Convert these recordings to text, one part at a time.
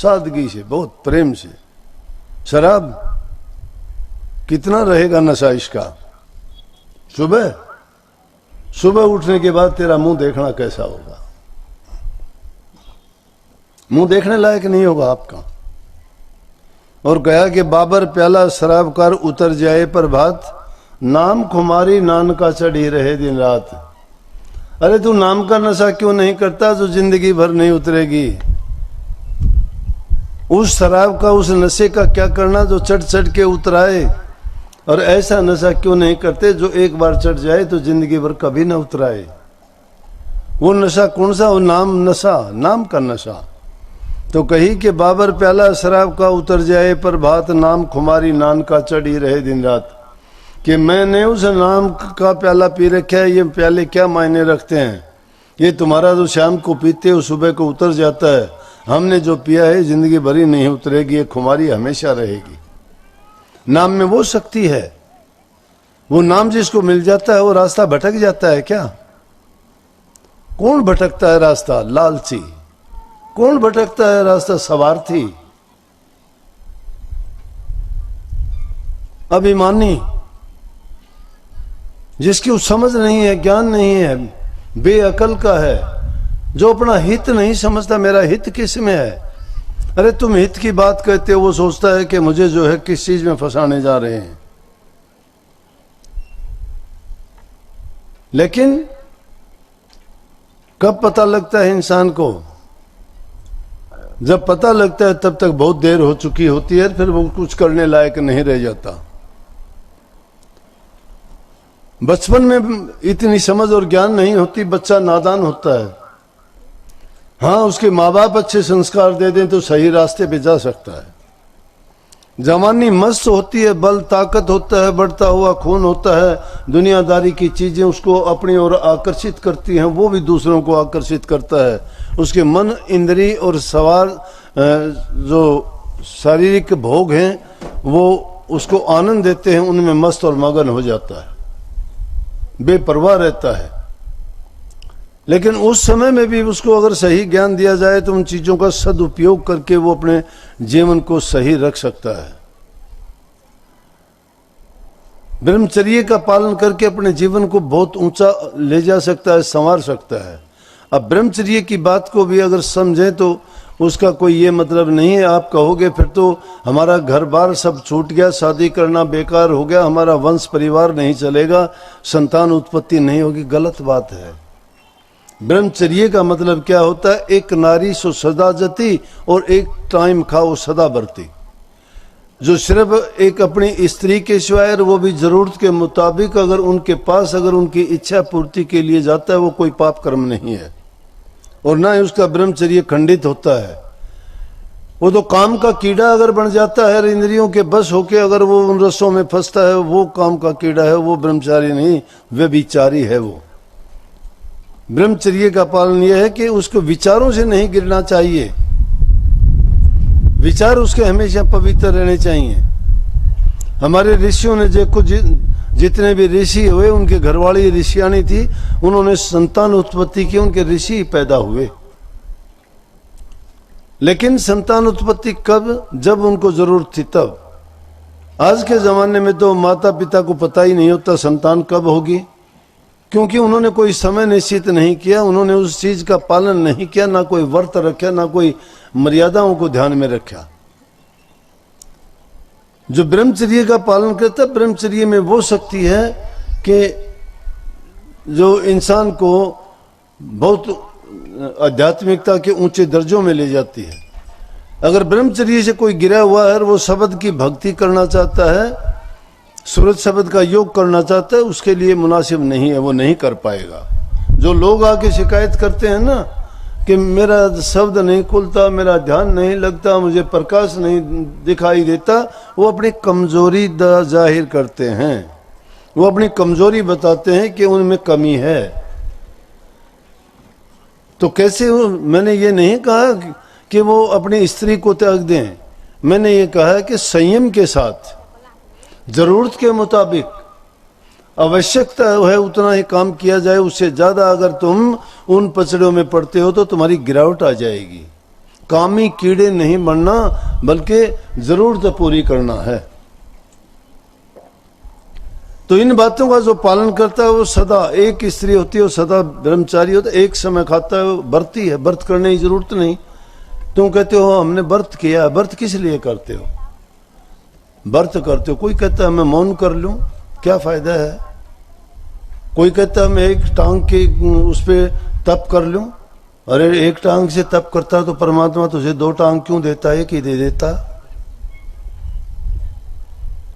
सादगी से, बहुत प्रेम से। शराब कितना रहेगा नशा इसका? सुबह सुबह उठने के बाद तेरा मुंह देखना कैसा होगा? मुंह देखने लायक नहीं होगा आपका। और कहा कि बाबर प्याला शराब कर उतर जाए प्रभात, नाम खुमारी नान का चढ़ी रहे दिन रात। अरे तू नाम का नशा क्यों नहीं करता जो जिंदगी भर नहीं उतरेगी? उस शराब का, उस नशे का क्या करना जो चढ़ चढ़ के उतराए? और ऐसा नशा क्यों नहीं करते जो एक बार चढ़ जाए तो जिंदगी भर कभी ना उतराए? वो नशा कौन सा? वो नाम नशा, नाम का नशा। तो कही कि बाबर प्याला शराब का उतर जाए प्रभात, नाम खुमारी नान का चढ़ी रहे दिन रात। कि मैंने उस नाम का प्याला पी रखा है, ये प्याले क्या मायने रखते हैं? ये तुम्हारा जो शाम को पीते हो सुबह को उतर जाता है, हमने जो पिया है जिंदगी भरी नहीं उतरेगी, ये खुमारी हमेशा रहेगी। नाम में वो शक्ति है। वो नाम जिसको मिल जाता है वो रास्ता भटक जाता है क्या? कौन भटकता है रास्ता? लालची। कौन भटकता है रास्ता? स्वार्थी, अभिमानी, जिसकी उस समझ नहीं है, ज्ञान नहीं है, बेअकल का है, जो अपना हित नहीं समझता। मेरा हित किस में है? अरे तुम हित की बात कहते हो, वो सोचता है कि मुझे जो है किस चीज में फंसाने जा रहे हैं। लेकिन कब पता लगता है इंसान को? जब पता लगता है तब तक बहुत देर हो चुकी होती है, फिर वो कुछ करने लायक नहीं रह जाता। बचपन में इतनी समझ और ज्ञान नहीं होती, बच्चा नादान होता है। हाँ, उसके माँ बाप अच्छे संस्कार दे दें तो सही रास्ते पे जा सकता है। जवानी मस्त होती है, बल ताकत होता है, बढ़ता हुआ खून होता है, दुनियादारी की चीजें उसको अपनी ओर आकर्षित करती हैं, वो भी दूसरों को आकर्षित करता है। उसके मन, इंद्री और सवार जो शारीरिक भोग हैं वो उसको आनंद देते हैं, उनमें मस्त और मगन हो जाता है, बेपरवाह रहता है। लेकिन उस समय में भी उसको अगर सही ज्ञान दिया जाए तो उन चीजों का सदुपयोग करके वो अपने जीवन को सही रख सकता है। ब्रह्मचर्य का पालन करके अपने जीवन को बहुत ऊंचा ले जा सकता है, संवार सकता है। अब ब्रह्मचर्य की बात को भी अगर समझें तो उसका कोई ये मतलब नहीं है आप कहोगे फिर तो हमारा घर बार सब छूट गया, शादी करना बेकार हो गया, हमारा वंश परिवार नहीं चलेगा, संतान उत्पत्ति नहीं होगी। गलत बात है। ब्रह्मचर्य का मतलब क्या होता है? एक नारी सो सदा जती और एक टाइम खाओ सदा बरती। जो सिर्फ एक अपनी स्त्री के सिवाय, वो भी जरूरत के मुताबिक, अगर उनके पास अगर उनकी इच्छा पूर्ति के लिए जाता है, वो कोई पाप कर्म नहीं है और ना ही उसका ब्रह्मचर्य खंडित होता है। वो तो काम का कीड़ा अगर बन जाता है, इंद्रियों के बस होके अगर वो उन रसों में फंसता है, वो काम का कीड़ा है, वो ब्रह्मचारी नहीं, व्यभिचारी है। वो ब्रह्मचर्य का पालन यह है कि उसको विचारों से नहीं गिरना चाहिए। विचार उसके हमेशा पवित्र रहने चाहिए। हमारे ऋषियों ने देखो, जितने भी ऋषि हुए उनके घरवाली ऋषियानी थी, उन्होंने संतान उत्पत्ति की, उनके ऋषि पैदा हुए। लेकिन संतान उत्पत्ति कब? जब उनको जरूरत थी तब। आज के जमाने में तो माता पिता को पता ही नहीं होता संतान कब होगी, क्योंकि उन्होंने कोई समय निश्चित नहीं किया, उन्होंने उस चीज का पालन नहीं किया, ना कोई व्रत रखा, ना कोई मर्यादाओं को ध्यान में रखा। जो ब्रह्मचर्य का पालन करता है, ब्रह्मचर्य में वो शक्ति है कि जो इंसान को बहुत आध्यात्मिकता के ऊंचे दर्जों में ले जाती है। अगर ब्रह्मचर्य से कोई गिरा हुआ है और वो शब्द की भक्ति करना चाहता है, सूरज शब्द का योग करना चाहता है, उसके लिए मुनासिब नहीं है, वो नहीं कर पाएगा। जो लोग आके शिकायत करते हैं ना कि मेरा शब्द नहीं खुलता, मेरा ध्यान नहीं लगता, मुझे प्रकाश नहीं दिखाई देता, वो अपनी कमजोरी जाहिर करते हैं, वो अपनी कमजोरी बताते हैं कि उनमें कमी है। तो कैसे? मैंने ये नहीं कहा कि वो अपनी स्त्री को त्याग दें, मैंने ये कहा है कि संयम के साथ, जरूरत के मुताबिक, आवश्यकता है उतना ही काम किया जाए। उससे ज्यादा अगर तुम उन पचड़ों में पड़ते हो तो तुम्हारी गिरावट आ जाएगी, कामी कीड़े नहीं बनना, बल्कि जरूरत पूरी करना है। तो इन बातों का जो पालन करता है वो सदा, एक स्त्री होती है वो सदा ब्रह्मचारी होता है, एक समय खाता है वो व्रती है, व्रत करने की जरूरत नहीं। तुम कहते हो हमने व्रत किया, व्रत किस लिए करते हो? व्रत करते हो, कोई कहता है मैं मौन कर लूं, क्या फायदा है? कोई कहता है मैं एक टांग के उस पे तप कर लूं, अरे एक टांग से तप करता तो परमात्मा तुझे 2 टांग क्यों देता है कि दे देता?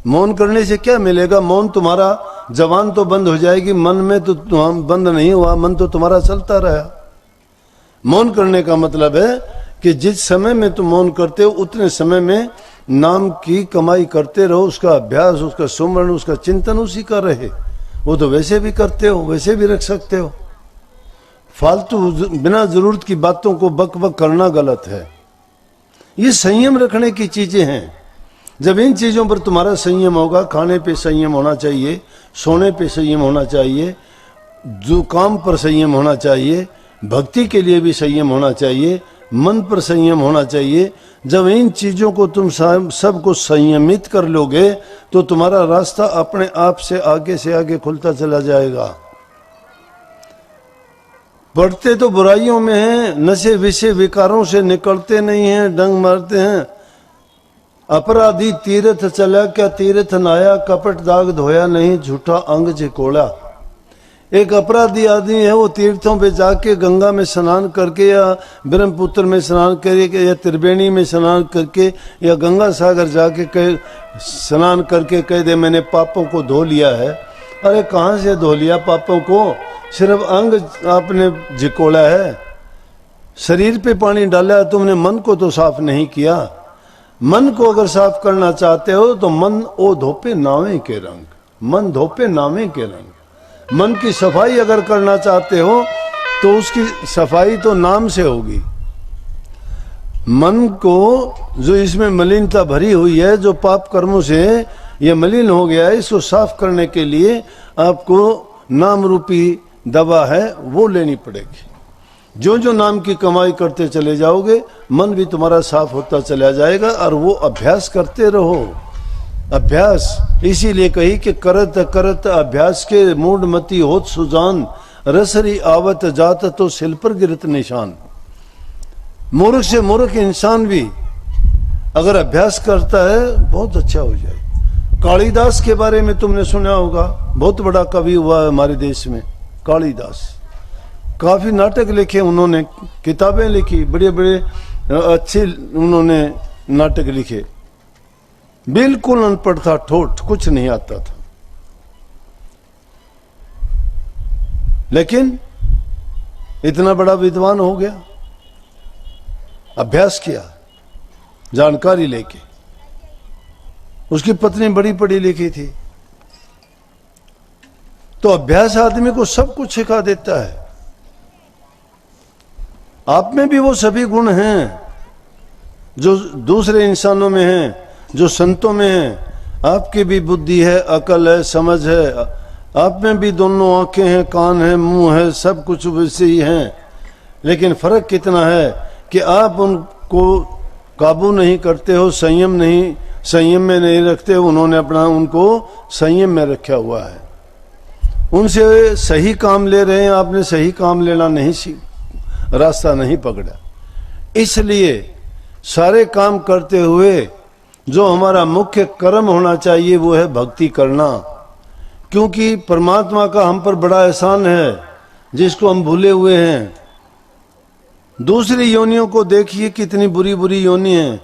मौन करने से क्या मिलेगा? मौन तुम्हारा जबान तो बंद हो जाएगी, मन में तो बंद नहीं हुआ, मन तो तुम्हारा चलता रहा। मौन करने का मतलब है कि जिस समय में तुम मौन करते हो उतने समय में नाम की कमाई करते रहो, उसका अभ्यास, उसका सुमरण, उसका चिंतन उसी का रहे। वो तो वैसे भी करते हो, वैसे भी रख सकते हो। फालतू बिना जरूरत की बातों को बक बक करना गलत है। ये संयम रखने की चीजें हैं। जब इन चीजों पर तुम्हारा संयम होगा, खाने पे संयम होना चाहिए, सोने पे संयम होना चाहिए, जो काम पर संयम होना चाहिए, भक्ति के लिए भी संयम होना चाहिए, मन पर संयम होना चाहिए। जब इन चीजों को तुम सबको संयमित कर लोगे तो तुम्हारा रास्ता अपने आप से आगे खुलता चला जाएगा। बढ़ते तो बुराइयों में हैं, नशे विषय विकारों से निकलते नहीं हैं, डंग मारते हैं। अपराधी तीर्थ चला क्या तीर्थ नाया, कपट दाग धोया नहीं, झूठा अंग जिकोड़ा। एक अपराधी आदमी है, वो तीर्थों पे जाके गंगा में स्नान करके या ब्रह्मपुत्र में स्नान करके या त्रिवेणी में स्नान करके या गंगा सागर जाके कह स्नान करके कह दे मैंने पापों को धो लिया है। अरे कहाँ से धो लिया पापों को? सिर्फ अंग आपने जिकोड़ा है, शरीर पे पानी डाला है तुमने, मन को तो साफ नहीं किया। मन को अगर साफ करना चाहते हो तो मन ओ धोपे नावे के रंग, मन धोपे नावे के रंग। मन की सफाई अगर करना चाहते हो तो उसकी सफाई तो नाम से होगी। मन को जो इसमें मलिनता भरी हुई है, जो पाप कर्मों से ये मलिन हो गया है, इसको साफ करने के लिए आपको नाम रूपी दवा है वो लेनी पड़ेगी। जो जो नाम की कमाई करते चले जाओगे मन भी तुम्हारा साफ होता चला जाएगा। और वो अभ्यास करते रहो, अभ्यास इसीलिए कही कि करत करत अभ्यास के मूड मती होत सुजान, रसरी आवत जात तो सिल पर गिरत निशान। मूर्ख से मूर्ख इंसान भी अगर अभ्यास करता है बहुत अच्छा हो जाए। कालिदास के बारे में तुमने सुना होगा, बहुत बड़ा कवि हुआ है हमारे देश में कालिदास। काफी नाटक लिखे उन्होंने, किताबें लिखी, बड़े बड़े अच्छे उन्होंने नाटक लिखे। बिल्कुल अनपढ़ था, ठोठ, कुछ नहीं आता था, लेकिन इतना बड़ा विद्वान हो गया। अभ्यास किया, जानकारी लेके। उसकी पत्नी बड़ी पढ़ी लिखी थी। तो अभ्यास आदमी को सब कुछ सिखा देता है। आप में भी वो सभी गुण हैं जो दूसरे इंसानों में हैं, जो संतों में हैं। आपकी भी बुद्धि है, अकल है, समझ है, आप में भी दोनों आंखें हैं, कान है, मुंह है, सब कुछ वैसे ही हैं। लेकिन फर्क कितना है कि आप उनको काबू नहीं करते हो, संयम में नहीं रखते हो। उन्होंने अपना उनको संयम में रखा हुआ है। उनसे सही काम ले रहे हैं, आपने सही काम लेना नहीं रास्ता नहीं पकड़ा। इसलिए सारे काम करते हुए जो हमारा मुख्य कर्म होना चाहिए वो है भक्ति करना। क्योंकि परमात्मा का हम पर बड़ा एहसान है जिसको हम भूले हुए हैं। दूसरी योनियों को देखिए, कितनी बुरी बुरी योनि है।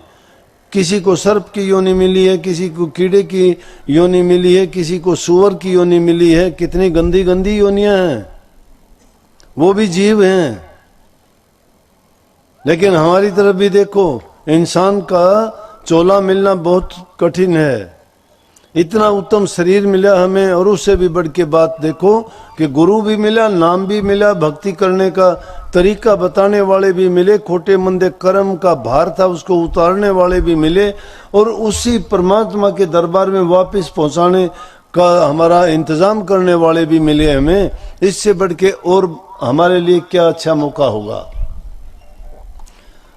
किसी को सर्प की योनि मिली है, किसी को कीड़े की योनि मिली है, किसी को सूअर की योनि मिली है। कितनी गंदी गंदी योनियां हैं, वो भी जीव हैं। लेकिन हमारी तरफ भी देखो, इंसान का चोला मिलना बहुत कठिन है। इतना उत्तम शरीर मिला हमें, और उससे भी बढ़ के बात देखो कि गुरु भी मिला, नाम भी मिला, भक्ति करने का तरीका बताने वाले भी मिले, खोटे मंदे कर्म का भार था उसको उतारने वाले भी मिले, और उसी परमात्मा के दरबार में वापस पहुंचाने का हमारा इंतजाम करने वाले भी मिले हमें। इससे बढ़ के और हमारे लिए क्या अच्छा मौका होगा।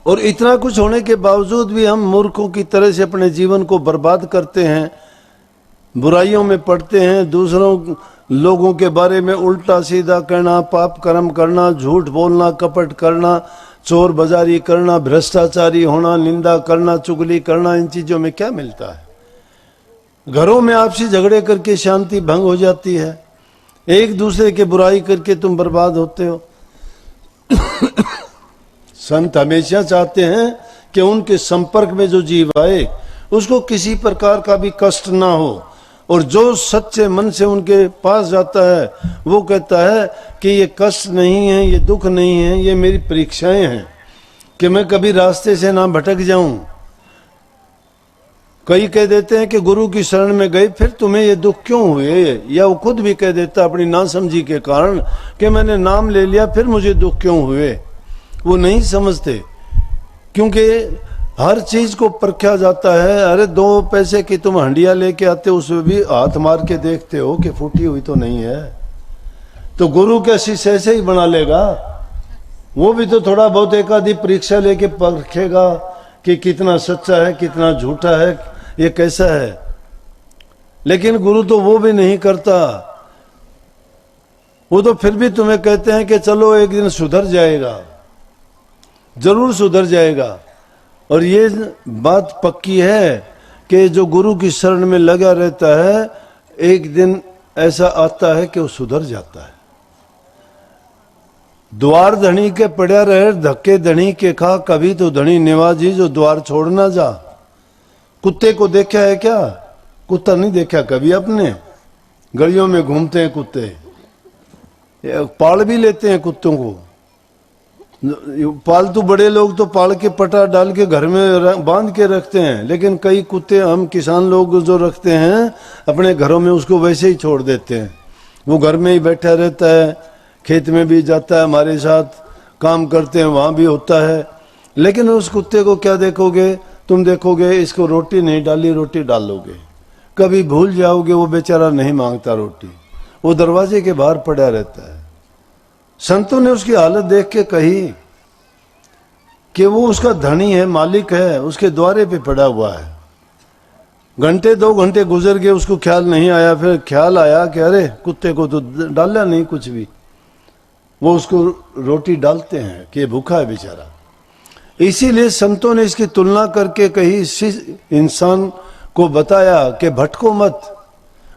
और इतना कुछ होने के बावजूद भी हम मूर्खों की तरह से अपने जीवन को बर्बाद करते हैं, बुराइयों में पड़ते हैं, दूसरों लोगों के बारे में उल्टा सीधा कहना, पाप कर्म करना, झूठ बोलना, कपट करना, चोर बाजारी करना, भ्रष्टाचारी होना, निंदा करना, चुगली करना। इन चीजों में क्या मिलता है? घरों में आपसी झगड़े करके शांति भंग हो जाती है, एक दूसरे के बुराई करके तुम बर्बाद होते हो। संत हमेशा चाहते हैं कि उनके संपर्क में जो जीव आए उसको किसी प्रकार का भी कष्ट ना हो, और जो सच्चे मन से उनके पास जाता है वो कहता है कि ये कष्ट नहीं है, ये दुख नहीं है, ये मेरी परीक्षाएं हैं कि मैं कभी रास्ते से ना भटक जाऊं। कई कह देते हैं कि गुरु की शरण में गए फिर तुम्हें ये दुख क्यों हुए, या वो खुद भी कह देता अपनी नासमझी के कारण कि मैंने नाम ले लिया फिर मुझे दुख क्यों हुए। वो नहीं समझते, क्योंकि हर चीज को परखा जाता है। अरे 2 पैसे की तुम हंडिया लेके आते हो, उसमें भी हाथ मार के देखते हो कि फूटी हुई तो नहीं है। तो गुरु के शीश ऐसे ही बना लेगा, वो भी तो थोड़ा बहुत एक आधी परीक्षा लेके परखेगा कि कितना सच्चा है, कितना झूठा है, ये कैसा है। लेकिन गुरु तो वो भी नहीं करता, वो तो फिर भी तुम्हें कहते हैं कि चलो एक दिन सुधर जाएगा, जरूर सुधर जाएगा। और ये बात पक्की है कि जो गुरु की शरण में लगा रहता है एक दिन ऐसा आता है कि वो सुधर जाता है। द्वार धनी के पड़ा रहे, धक्के धनी के खा, कभी तो धनी निवाजी जो द्वार छोड़ ना जा। कुत्ते को देखा है क्या? कुत्ता नहीं देखा कभी आपने? गलियों में घूमते हैं कुत्ते, पाल भी लेते हैं कुत्तों को। पालतू बड़े लोग तो पाल के पटा डाल के घर में बांध के रखते हैं, लेकिन कई कुत्ते हम किसान लोग जो रखते हैं अपने घरों में उसको वैसे ही छोड़ देते हैं। वो घर में ही बैठा रहता है, खेत में भी जाता है, हमारे साथ काम करते हैं वहां भी होता है। लेकिन उस कुत्ते को क्या देखोगे तुम? देखोगे इसको रोटी नहीं डाली, रोटी डालोगे, कभी भूल जाओगे वो बेचारा नहीं मांगता रोटी, वो दरवाजे के बाहर पड़ा रहता है। संतों ने उसकी हालत देख के कही कि वो उसका धनी है, मालिक है, उसके द्वारे पे पड़ा हुआ है। घंटे 2 घंटे गुजर गए, उसको ख्याल नहीं आया। फिर ख्याल आया कि अरे कुत्ते को तो डाला नहीं कुछ भी, वो उसको रोटी डालते हैं कि भूखा है बेचारा। इसीलिए संतों ने इसकी तुलना करके कही, इंसान को बताया कि भटको मत,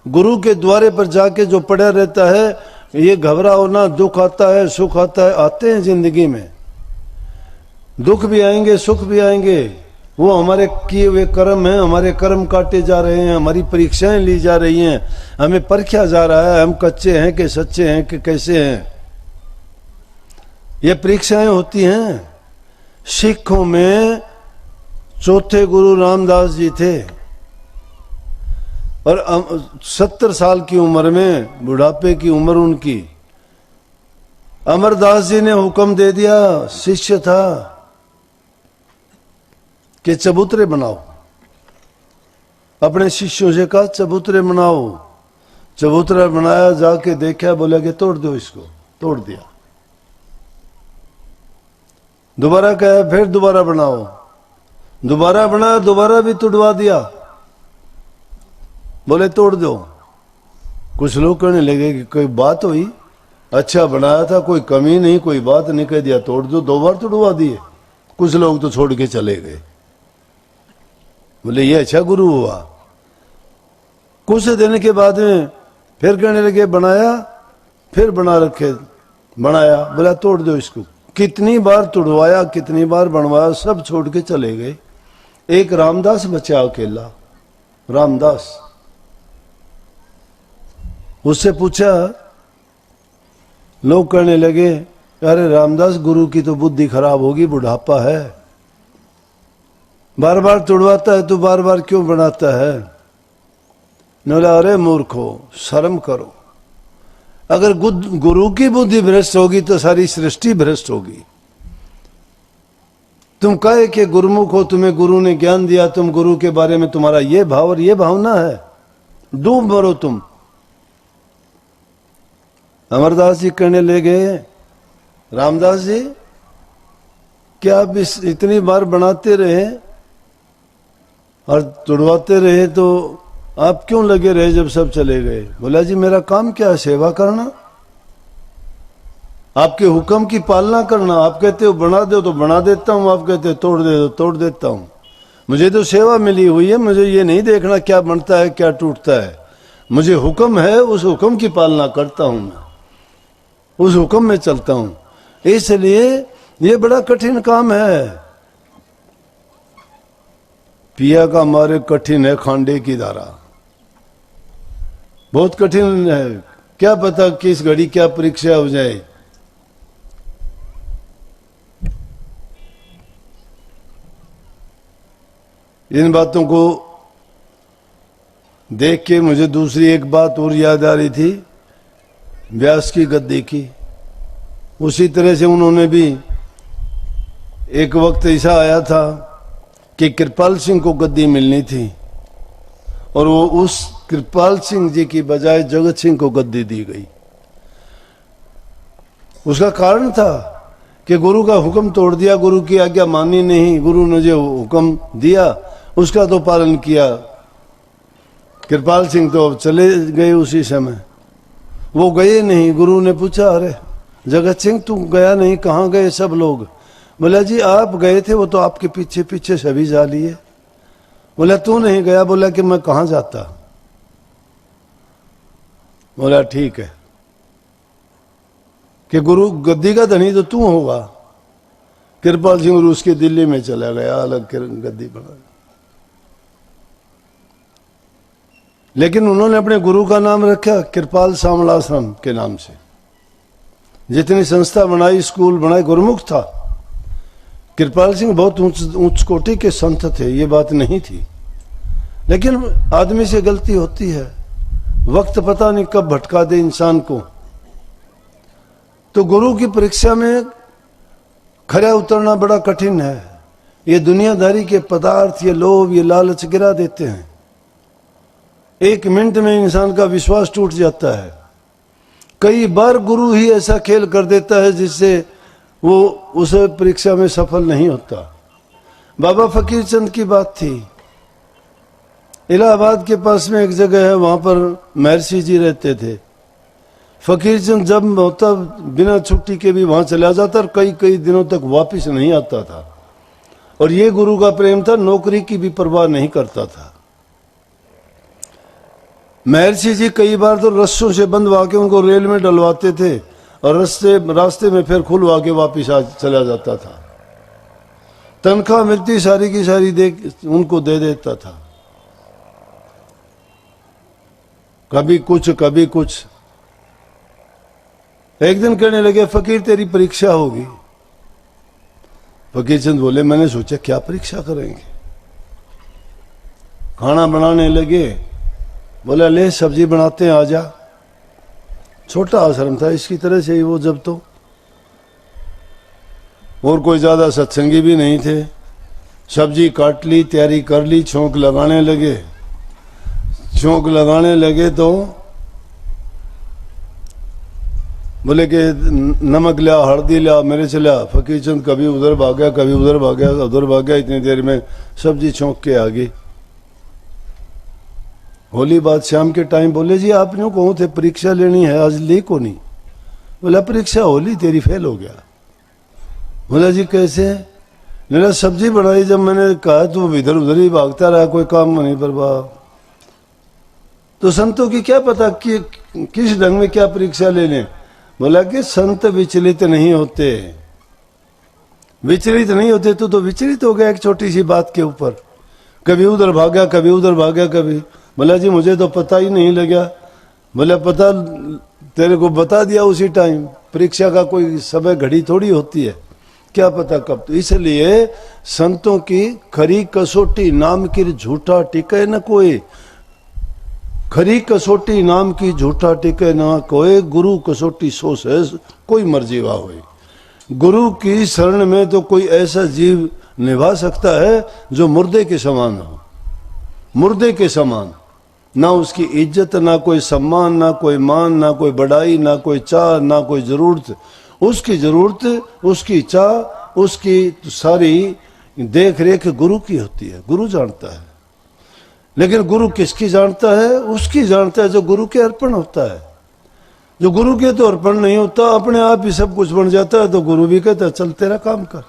गुरु के द्वारे पर जाके जो पड़ा रहता है ये घबराओ ना। दुख आता है, सुख आता है, आते हैं जिंदगी में, दुख भी आएंगे, सुख भी आएंगे। वो हमारे किए हुए कर्म हैं, हमारे कर्म काटे जा रहे हैं, हमारी परीक्षाएं ली जा रही हैं, हमें परखा जा रहा है हम कच्चे हैं कि सच्चे हैं कि कैसे हैं। ये परीक्षाएं होती हैं। सिखों में चौथे गुरु रामदास जी थे और 70 साल की उम्र में, बुढ़ापे की उम्र उनकी, अमरदास जी ने हुक्म दे दिया, शिष्य था, कि चबूतरे बनाओ। अपने शिष्यों से कहा चबूतरे बनाओ। चबूतरा बनाया, जाके देखा, बोला कि तोड़ दो इसको, तोड़ दिया। दोबारा कहा फिर दोबारा बनाओ, दोबारा बनाया, दोबारा भी तोड़वा दिया, बोले तोड़ दो। कुछ लोग कहने लगे कि कोई बात हुई, अच्छा बनाया था, कोई कमी नहीं, कोई बात नहीं, कह दिया तोड़ दो, 2 बार तोड़वा दिए। कुछ लोग तो छोड़ के चले गए, बोले ये अच्छा गुरु हुआ। कुछ दिन के बाद में फिर कहने लगे बनाया, फिर बना रखे, बनाया, बोला तोड़ दो इसको। कितनी बार तोड़वाया, कितनी बार बनवाया, सब छोड़ के चले गए। एक रामदास बचा अकेला, रामदास। उससे पूछा, लोग कहने लगे अरे रामदास गुरु की तो बुद्धि खराब होगी, बुढ़ापा है, बार बार तोड़वाता है तो बार बार क्यों बनाता है? बोला अरे मूर्खो, शर्म करो, अगर गुरु की बुद्धि भ्रष्ट होगी तो सारी सृष्टि भ्रष्ट होगी। तुम कहे कि गुरुमुख हो, तुम्हें गुरु ने ज्ञान दिया, तुम गुरु के बारे में तुम्हारा ये भाव और ये भावना है, डूब मरो तुम। अमरदास जी कहने लगे रामदास जी कि आप इस इतनी बार बनाते रहे और तुड़वाते रहे तो आप क्यों लगे रहे जब सब चले गए? बोला जी मेरा काम क्या है? सेवा करना, आपके हुक्म की पालना करना। आप कहते हो बना दो तो बना देता हूं, आप कहते हो तोड़ दे तो तोड़ देता हूं। मुझे तो सेवा मिली हुई है, मुझे ये नहीं देखना क्या बनता है क्या टूटता है। मुझे हुक्म है, उस हुक्म की पालना करता हूं, मैं उस हुक्म में चलता हूं। इसलिए ये बड़ा कठिन काम है। पिया का मारे कठिन है खांडे की धारा, बहुत कठिन है। क्या पता किस घड़ी क्या परीक्षा हो जाए। इन बातों को देख के मुझे दूसरी एक बात और याद आ रही थी, व्यास की गद्दी की। उसी तरह से उन्होंने भी एक वक्त ऐसा आया था कि कृपाल सिंह को गद्दी मिलनी थी और वो उस कृपाल सिंह जी की बजाय जगत सिंह को गद्दी दी गई। उसका कारण था कि गुरु का हुक्म तोड़ दिया, गुरु की आज्ञा मानी नहीं। गुरु ने जो हुक्म दिया उसका तो पालन किया। कृपाल सिंह तो अब चले गए उसी समय, वो गए नहीं। गुरु ने पूछा अरे जगत सिंह तू गया नहीं, कहाँ गए सब लोग? बोला जी आप गए थे, वो तो आपके पीछे पीछे सभी जा लिए। बोला तू नहीं गया? बोला कि मैं कहाँ जाता। बोला ठीक है कि गुरु गद्दी का धनी तो तू होगा। कृपाल सिंह रूस के दिल्ली में चला गया, अलग गद्दी बना। लेकिन उन्होंने अपने गुरु का नाम रखा कृपाल सामलाश्रम के नाम से। जितनी संस्था बनाई, स्कूल बनाए, गुरुमुख था। कृपाल सिंह बहुत उच्च कोटि के संत थे, ये बात नहीं थी। लेकिन आदमी से गलती होती है, वक्त पता नहीं कब भटका दे इंसान को। तो गुरु की परीक्षा में खरा उतरना बड़ा कठिन है। ये दुनियादारी के पदार्थ, ये लोभ, ये लालच गिरा देते हैं। एक मिनट में इंसान का विश्वास टूट जाता है। कई बार गुरु ही ऐसा खेल कर देता है जिससे वो उस परीक्षा में सफल नहीं होता। बाबा फकीर चंद की बात थी। इलाहाबाद के पास में एक जगह है, वहां पर महर्षि जी रहते थे। फकीर चंद जब होता बिना छुट्टी के भी वहां चला जाता और कई कई दिनों तक वापस नहीं आता था। और ये गुरु का प्रेम था, नौकरी की भी परवाह नहीं करता था। महर्षि जी कई बार तो रस्सों से बंधवा के उनको रेल में डलवाते थे और रास्ते में फिर खुलवा के वापिस चला जाता था। तनख्वाह मिलती सारी की सारी उनको दे देता था। कभी कुछ कभी कुछ। एक दिन कहने लगे फकीर तेरी परीक्षा होगी। फकीर चंद बोले मैंने सोचा क्या परीक्षा करेंगे। खाना बनाने लगे। बोला ले सब्जी बनाते हैं आजा। छोटा आश्रम था, इसकी तरह से ही वो जब तो, और कोई ज्यादा सत्संगी भी नहीं थे। सब्जी काट ली, तैयारी कर ली, छोंक लगाने लगे। छोंक लगाने लगे तो बोले कि नमक लिया, हल्दी लिया, मिर्च लिया। फकीर चंद कभी उधर भाग गया, कभी उधर भाग गया, उधर भाग गया। इतनी देर में सब्जी छोंक के आ गई। होली बाद शाम के टाइम बोले जी आपने कहो थे परीक्षा लेनी है, आज ली को नहीं? बोला परीक्षा होली तेरी फेल हो गया। बोला जी कैसे? मेरा सब्जी बनाई, जब मैंने कहा तो इधर उधर ही भागता रहा, कोई काम नहीं बर्बाद। तो संतों की क्या पता कि किस ढंग में क्या परीक्षा ले लें। बोला कि संत विचलित नहीं होते। विचलित नहीं होते तो विचलित हो गया एक छोटी सी बात के ऊपर। कभी उधर भागा, कभी उधर भागा, कभी। बोला जी मुझे तो पता ही नहीं लगा। बोला पता तेरे को बता दिया उसी टाइम। परीक्षा का कोई समय घड़ी थोड़ी होती है, क्या पता कब। तो इसलिए संतों की खरी कसौटी नाम की झूठा टिके न कोई। खरी कसौटी नाम की झूठा टिके न कोई। गुरु कसौटी सो से कोई मर्जी वाह होए। गुरु की शरण में तो कोई ऐसा जीव निभा सकता है जो मुर्दे के समान हो। मुर्दे के समान, ना उसकी इज्जत, ना कोई सम्मान, ना कोई मान, ना कोई बड़ाई, ना कोई चाह, ना कोई जरूरत। उसकी जरूरत, उसकी चाह उसकी सारी देख रेख गुरु की होती है, गुरु जानता है। लेकिन गुरु किसकी जानता है? उसकी जानता है जो गुरु के अर्पण होता है। जो गुरु के तो अर्पण नहीं होता, अपने आप ही सब कुछ बन जाता है, तो गुरु भी कहता है चल तेरा काम कर।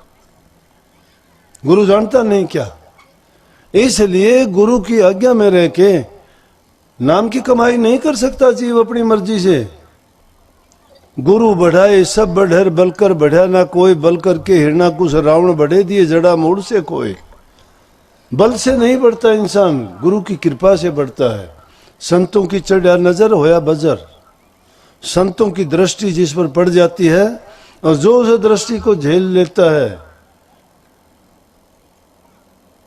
गुरु जानता नहीं क्या? इसलिए गुरु की आज्ञा में रह के नाम की कमाई नहीं कर सकता जीव अपनी मर्जी से। गुरु बढ़ाए सब बढ़र बलकर बढ़ा ना कोई, बल करके हिरना कुछ रावण बढ़े दिए जड़ा मूड से कोई। बल से नहीं बढ़ता इंसान, गुरु की कृपा से बढ़ता है। संतों की चढ़ा नजर होया बजर, संतों की दृष्टि जिस पर पड़ जाती है और जो उस दृष्टि को झेल लेता है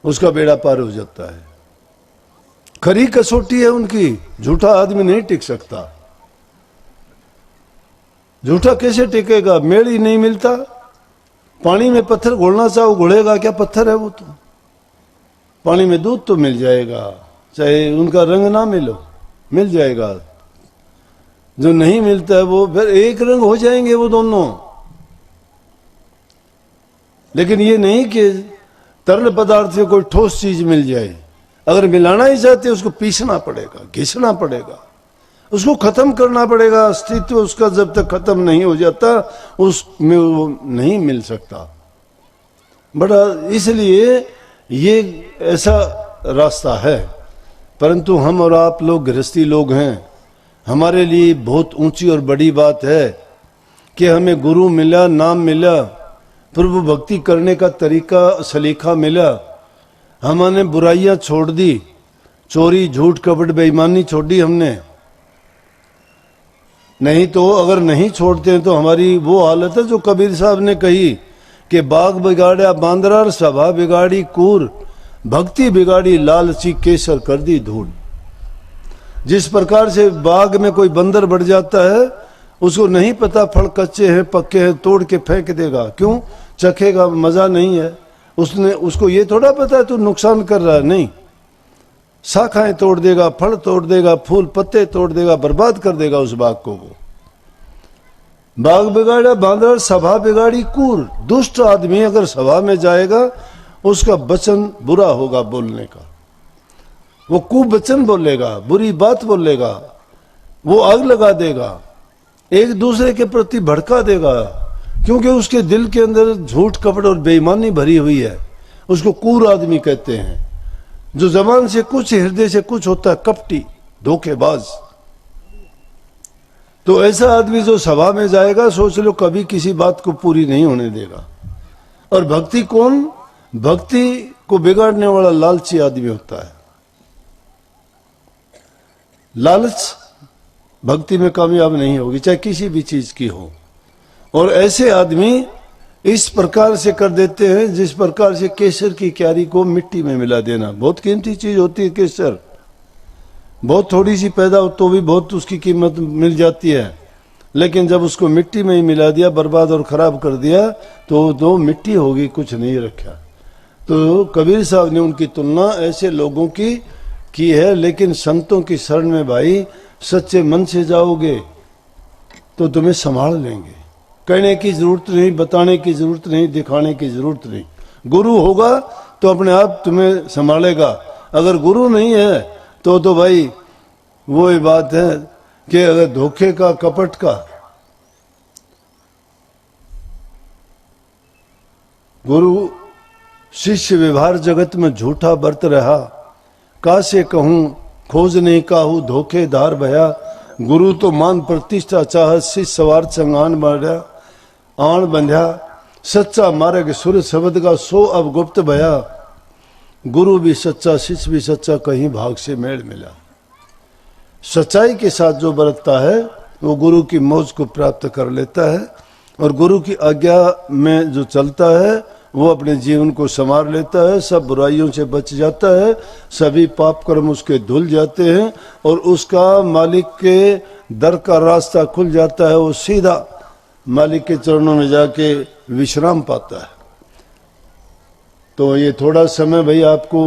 उसका बेड़ा पार हो जाता है। खरी कसौटी है उनकी, झूठा आदमी नहीं टिक सकता। झूठा कैसे टिकेगा? मेल ही नहीं मिलता। पानी में पत्थर घोलना चाहो, घोलेगा क्या? पत्थर है वो तो। पानी में दूध तो मिल जाएगा, चाहे उनका रंग ना मिल जाएगा। जो नहीं मिलता है वो फिर एक रंग हो जाएंगे वो दोनों। लेकिन ये नहीं कि तरल पदार्थ से कोई ठोस चीज मिल जाए। अगर मिलाना ही चाहते उसको पीसना पड़ेगा, घिसना पड़ेगा, उसको खत्म करना पड़ेगा। अस्तित्व उसका जब तक खत्म नहीं हो जाता उसमें वो नहीं मिल सकता। बड़ा इसलिए ये ऐसा रास्ता है। परंतु हम और आप लोग गृहस्थी लोग हैं, हमारे लिए बहुत ऊंची और बड़ी बात है कि हमें गुरु मिला, नाम मिला, प्रभु भक्ति करने का तरीका सलीका मिला। हमने बुराइयां छोड़ दी, चोरी झूठ कपट बेईमानी छोड़ दी हमने। नहीं तो अगर नहीं छोड़ते हैं तो हमारी वो हालत है जो कबीर साहब ने कही कि बाग बिगाड़ा बांदरा, सभा बिगाड़ी कूर, भक्ति बिगाड़ी लालची केसर कर दी धूल। जिस प्रकार से बाग में कोई बंदर बढ़ जाता है, उसको नहीं पता फल कच्चे हैं पक्के हैं, तोड़ के फेंक देगा। क्यों? चखेगा, मजा नहीं है। उसको ये थोड़ा पता है तू नुकसान कर रहा है। नहीं, शाखाएं तोड़ देगा, फल तोड़ देगा, फूल पत्ते तोड़ देगा, बर्बाद कर देगा उस बाग को। वो बाग बिगाड़ा बांदर, सभा बिगाड़ी कूर। दुष्ट आदमी अगर सभा में जाएगा उसका वचन बुरा होगा बोलने का, वो कुवचन बोलेगा, बुरी बात बोलेगा, वो आग लगा देगा, एक दूसरे के प्रति भड़का देगा, क्योंकि उसके दिल के अंदर झूठ कपट और बेईमानी भरी हुई है। उसको कूर आदमी कहते हैं। जो जबान से कुछ हृदय से कुछ होता है, कपटी धोखेबाज। तो ऐसा आदमी जो सभा में जाएगा सोच लो कभी किसी बात को पूरी नहीं होने देगा। और भक्ति कौन? भक्ति को बिगाड़ने वाला लालची आदमी होता है। लालच भक्ति में कामयाब नहीं होगी, चाहे किसी भी चीज की हो। और ऐसे आदमी इस प्रकार से कर देते हैं जिस प्रकार से केसर की क्यारी को मिट्टी में मिला देना। बहुत कीमती चीज होती है केसर, बहुत थोड़ी सी पैदा हो तो भी बहुत उसकी कीमत मिल जाती है। लेकिन जब उसको मिट्टी में ही मिला दिया, बर्बाद और खराब कर दिया, तो दो मिट्टी होगी, कुछ नहीं रखा। तो कबीर साहब ने उनकी तुलना ऐसे लोगों की है। लेकिन संतों की शरण में भाई सच्चे मन से जाओगे तो तुम्हें संभाल लेंगे। कहने की जरूरत नहीं, बताने की जरूरत नहीं, दिखाने की जरूरत नहीं। गुरु होगा तो अपने आप तुम्हें संभालेगा। अगर गुरु नहीं है तो भाई वो ही बात है कि अगर धोखे का कपट का गुरु शिष्य व्यवहार जगत में झूठा बरत रहा, कासे कहूं खोज नहीं काहू धोखेदार भया। गुरु तो मान प्रतिष्ठा चाह शिष्य सवार संगान बढ़ा आन बंध्या। सच्चा मार्ग सुर शब्द का सो अब गुप्त भया। गुरु भी सच्चा शिष्य भी सच्चा, कहीं भाग से मेल मिला। सच्चाई के साथ जो बरतता है वो गुरु की मौज को प्राप्त कर लेता है। और गुरु की आज्ञा में जो चलता है वो अपने जीवन को संवार लेता है, सब बुराइयों से बच जाता है, सभी पाप कर्म उसके धुल जाते हैं और उसका मालिक के दर का रास्ता खुल जाता है। वो सीधा मालिक के चरणों में जाके विश्राम पाता है। तो ये थोड़ा समय भाई आपको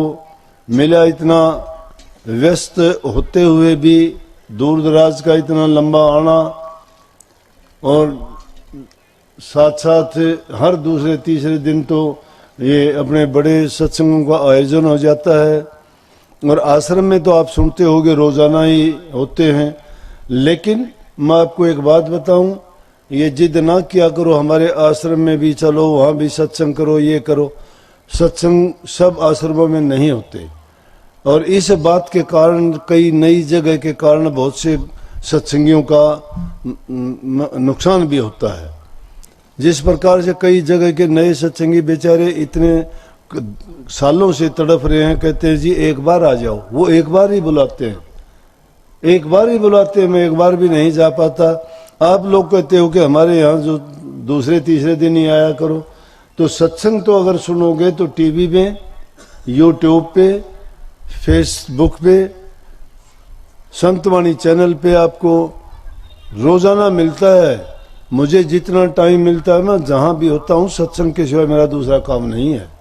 मिला, इतना व्यस्त होते हुए भी दूर दराज का इतना लंबा आना और साथ साथ हर दूसरे तीसरे दिन तो ये अपने बड़े सत्संगों का आयोजन हो जाता है। और आश्रम में तो आप सुनते होंगे रोजाना ही होते हैं। लेकिन मैं आपको एक बात बताऊं, ये जिद ना किया करो हमारे आश्रम में भी चलो, वहां भी सत्संग करो, ये करो। सत्संग सब आश्रमों में नहीं होते, और इस बात के कारण कई नई जगह के कारण बहुत से सत्संगियों का नुकसान भी होता है। जिस प्रकार से कई जगह के नए सत्संगी बेचारे इतने सालों से तड़प रहे हैं, कहते हैं जी एक बार आ जाओ, वो एक बार ही बुलाते हैं, एक बार ही बुलाते हैं, मैं एक बार भी नहीं जा पाता। आप लोग कहते हो कि हमारे यहाँ जो दूसरे तीसरे दिन ही आया करो। तो सत्संग तो अगर सुनोगे तो टीवी में, यूट्यूब पे, फेसबुक पे, संतवाणी चैनल पे आपको रोजाना मिलता है। मुझे जितना टाइम मिलता है, मैं जहां भी होता हूं, सत्संग के सिवाय मेरा दूसरा काम नहीं है।